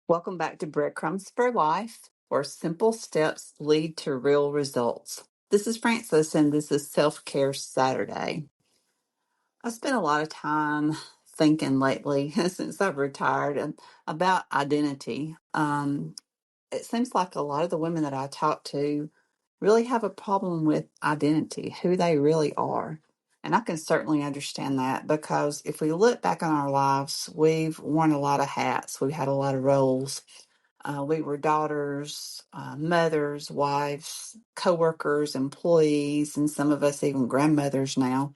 Welcome back to Breadcrumbs for Life, where simple steps lead to real results. This is Frances, and this is Self Care Saturday. I've spent a lot of time thinking lately, since I've retired, about identity. It seems like a lot of the women that I talk to really have a problem with identity, who they really are. And I can certainly understand that because if we look back on our lives, we've worn a lot of hats, we've had a lot of roles. We were daughters, mothers, wives, coworkers, employees, and some of us even grandmothers now.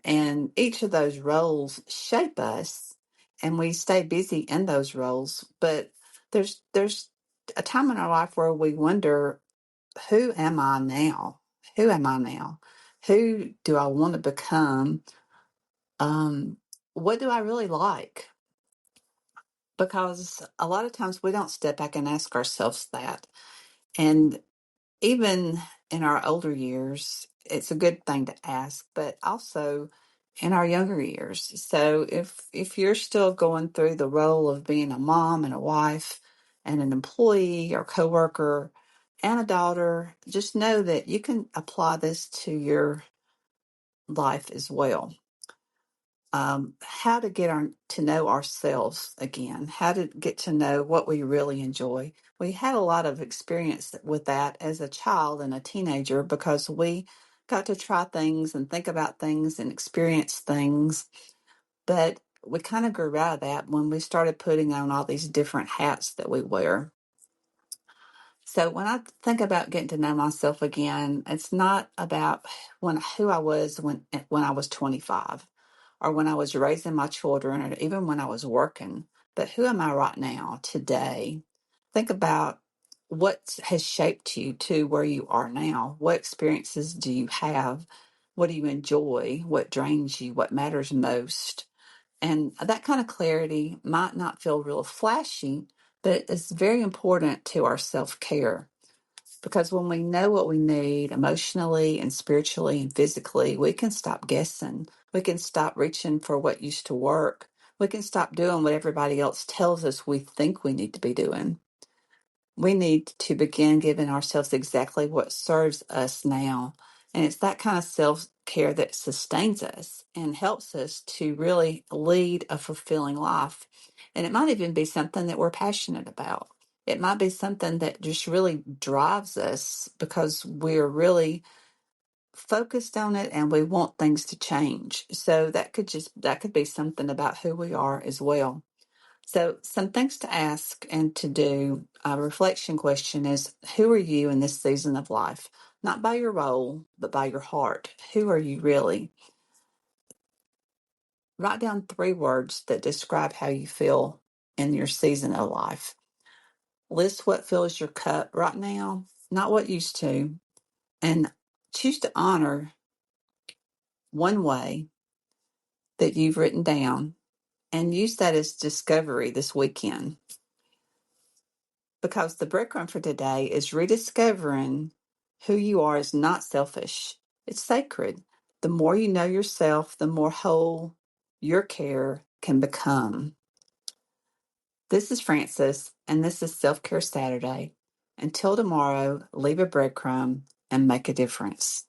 And each of those roles shape us, and we stay busy in those roles. But there's a time in our life where we wonder, who am I now? Who am I now? Who do I want to become? Um, what do I really like? Because a lot of times we don't step back and ask ourselves that. And even in our older years, it's a good thing to ask, but also in our younger years. So if you're still going through the role of being a mom and a wife and an employee or coworker and a daughter, just know that you can apply this to your life as well. How to get to know ourselves again, how to get to know what we really enjoy. We had a lot of experience with that as a child and a teenager because we got to try things and think about things and experience things. But we kind of grew out of that when we started putting on all these different hats that we wear. So when I think about getting to know myself again, it's not about who I was when I was 25 or when I was raising my children or even when I was working, but who am I right now today? Think about what has shaped you to where you are now. What experiences do you have? What do you enjoy? What drains you? What matters most? And that kind of clarity might not feel real flashy, but it's very important to our self care. Because when we know what we need emotionally and spiritually and physically, we can stop guessing. We can stop reaching for what used to work. We can stop doing what everybody else tells us we think we need to be doing. We need to begin giving ourselves exactly what serves us now. And it's that kind of self care that sustains us and helps us to really lead a fulfilling life. And it might even be something that we're passionate about. It might be something that just really drives us because we're really focused on it and we want things to change. So that could be something about who we are as well. So, some things to ask and to do. A reflection question is, who are you in this season of life? Not by your role, but by your heart. Who are you really? Write down 3 words that describe how you feel in your season of life. List what fills your cup right now, not what used to, and choose to honor one way that you've written down and use that as discovery this weekend. Because the breadcrumb for today is rediscovering who you are is not selfish. It's sacred. The more you know yourself, the more whole your care can become. This is Frances, and this is Self Care Saturday. Until tomorrow, leave a breadcrumb and make a difference.